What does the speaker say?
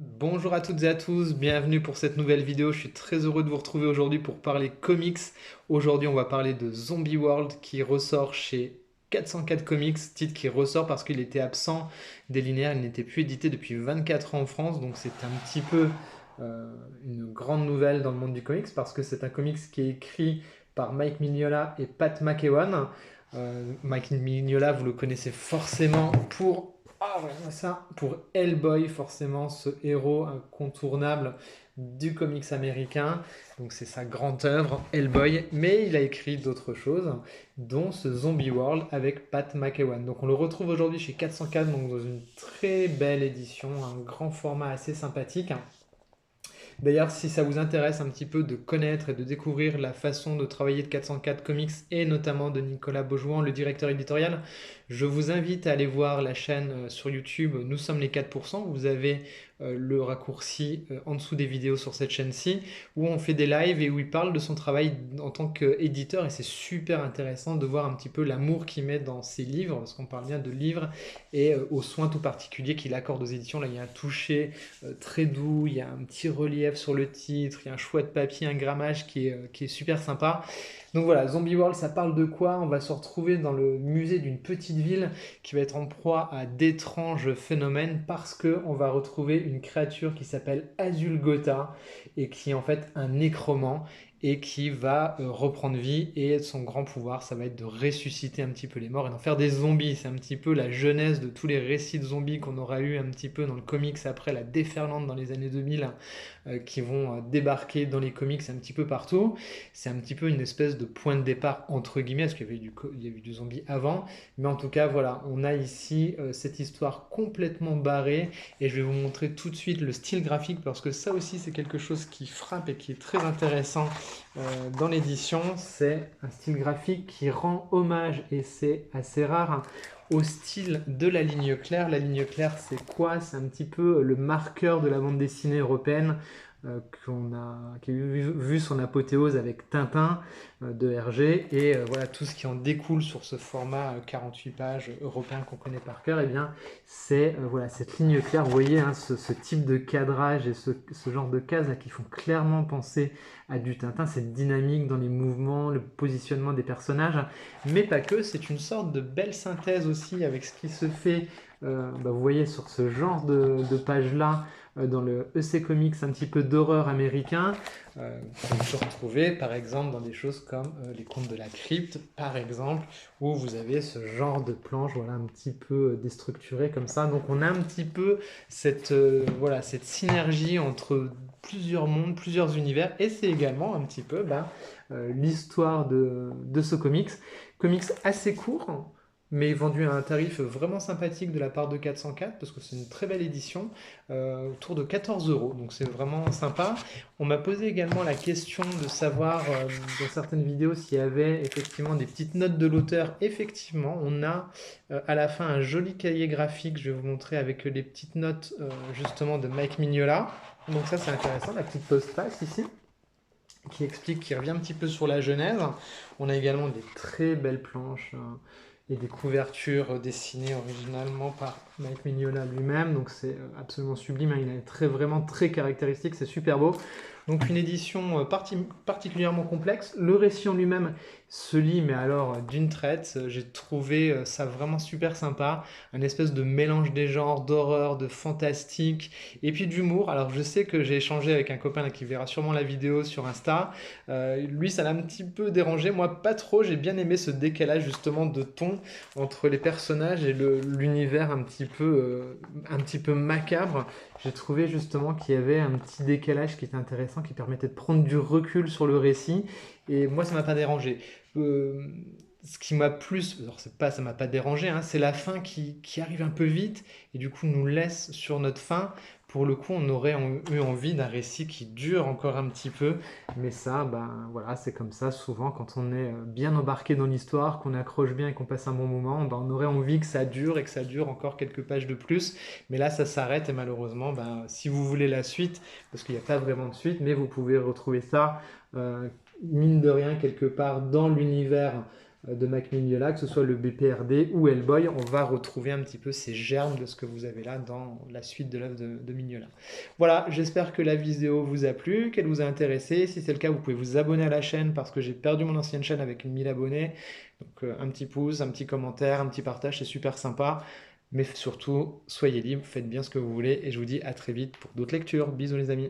Bonjour à toutes et à tous, bienvenue pour cette nouvelle vidéo. Je suis très heureux de vous retrouver aujourd'hui pour parler comics. Aujourd'hui, on va parler de Zombie World qui ressort chez 404 Comics, titre qui ressort parce qu'il était absent des linéaires, il n'était plus édité depuis 24 ans en France, donc c'est un petit peu une grande nouvelle dans le monde du comics parce que c'est un comics qui est écrit par Mike Mignola et Pat McEwan. Mike Mignola, vous le connaissez forcément pour Hellboy, forcément, ce héros incontournable du comics américain. Donc c'est sa grande œuvre, Hellboy, mais il a écrit d'autres choses, dont ce Zombie World avec Pat McEwan. Donc on le retrouve aujourd'hui chez 404, donc dans une très belle édition, un grand format assez sympathique. D'ailleurs, si ça vous intéresse un petit peu de connaître et de découvrir la façon de travailler de 404 Comics et notamment de Nicolas Beaujouan, le directeur éditorial, je vous invite à aller voir la chaîne sur YouTube Nous sommes les 4%. Vous avez le raccourci en dessous des vidéos sur cette chaîne-ci où on fait des lives et où il parle de son travail en tant qu'éditeur et c'est super intéressant de voir un petit peu l'amour qu'il met dans ses livres parce qu'on parle bien de livres et aux soins tout particuliers qu'il accorde aux éditions. Là, il y a un toucher très doux, il y a un petit relief sur le titre, il y a un choix de papier, un grammage qui est super sympa. Donc voilà, Zombie World, ça parle de quoi? On va se retrouver dans le musée d'une petite ville qui va être en proie à d'étranges phénomènes parce que on va retrouver une créature qui s'appelle Azulgota et qui est en fait un nécromant et qui va reprendre vie et son grand pouvoir ça va être de ressusciter un petit peu les morts et d'en faire des zombies. C'est un petit peu la genèse de tous les récits de zombies qu'on aura eu un petit peu dans le comics après la déferlante dans les années 2000 qui vont débarquer dans les comics un petit peu partout. C'est un petit peu une espèce de point de départ entre guillemets, parce qu'il y avait il y a eu du zombie avant, mais en tout cas voilà, on a ici cette histoire complètement barrée et je vais vous montrer tout de suite le style graphique parce que ça aussi c'est quelque chose qui frappe et qui est très intéressant dans l'édition. C'est un style graphique qui rend hommage, et c'est assez rare, hein, au style de la ligne claire. La ligne claire, c'est quoi? C'est un petit peu le marqueur de la bande dessinée européenne qui a vu son apothéose avec Tintin de Hergé et voilà tout ce qui en découle sur ce format 48 pages européen qu'on connaît par cœur. Et bien c'est voilà cette ligne claire. Vous voyez hein, ce type de cadrage et ce genre de cases là qui font clairement penser à du Tintin, cette dynamique dans les mouvements, le positionnement des personnages, mais pas que. C'est une sorte de belle synthèse aussi avec ce qui se fait. Vous voyez sur ce genre de page là dans le EC Comics un petit peu d'horreur américain, qu'on peut retrouver par exemple dans des choses comme les contes de la crypte, par exemple, où vous avez ce genre de planche, voilà, un petit peu déstructurée comme ça. Donc on a un petit peu voilà, cette synergie entre plusieurs mondes, plusieurs univers, et c'est également un petit peu l'histoire de ce comics. Comics assez court, mais vendu à un tarif vraiment sympathique de la part de 404 parce que c'est une très belle édition, autour de 14 euros. Donc c'est vraiment sympa. On m'a posé également la question de savoir dans certaines vidéos s'il y avait effectivement des petites notes de l'auteur. Effectivement, on a à la fin un joli cahier graphique, je vais vous montrer avec les petites notes justement de Mike Mignola. Donc ça c'est intéressant, la petite postface ici qui explique, qui revient un petit peu sur la genèse. On a également des très belles planches et des couvertures dessinées originalement par Mike Mignola lui-même, donc c'est absolument sublime, hein. Il est vraiment très caractéristique, c'est super beau. Donc une édition particulièrement complexe. Le récit en lui-même se lit, mais alors d'une traite, j'ai trouvé ça vraiment super sympa, un espèce de mélange des genres, d'horreur, de fantastique, et puis d'humour. Alors je sais que j'ai échangé avec un copain là, qui verra sûrement la vidéo sur Insta. Lui, ça l'a un petit peu dérangé. Moi, pas trop. J'ai bien aimé ce décalage justement de ton entre les personnages et l'univers un petit peu macabre. J'ai trouvé justement qu'il y avait un petit décalage qui était intéressant, qui permettait de prendre du recul sur le récit. Et moi, ça m'a pas dérangé. Euh, Ce qui m'a plus, alors c'est pas, ça m'a pas dérangé, hein, c'est la fin qui arrive un peu vite et du coup nous laisse sur notre fin. Pour le coup, on aurait eu envie d'un récit qui dure encore un petit peu, mais ça, ben voilà, c'est comme ça. Souvent, quand on est bien embarqué dans l'histoire, qu'on accroche bien et qu'on passe un bon moment, ben, on aurait envie que ça dure et que ça dure encore quelques pages de plus. Mais là, ça s'arrête et malheureusement, ben, si vous voulez la suite, parce qu'il n'y a pas vraiment de suite, mais vous pouvez retrouver ça, mine de rien, quelque part dans l'univers de Mac Mignola, que ce soit le BPRD ou Hellboy, on va retrouver un petit peu ces germes de ce que vous avez là dans la suite de l'œuvre de Mignola. Voilà, j'espère que la vidéo vous a plu, qu'elle vous a intéressé. Si c'est le cas, vous pouvez vous abonner à la chaîne parce que j'ai perdu mon ancienne chaîne avec 1000 abonnés. Donc un petit pouce, un petit commentaire, un petit partage, c'est super sympa. Mais surtout, soyez libres, faites bien ce que vous voulez et je vous dis à très vite pour d'autres lectures. Bisous les amis.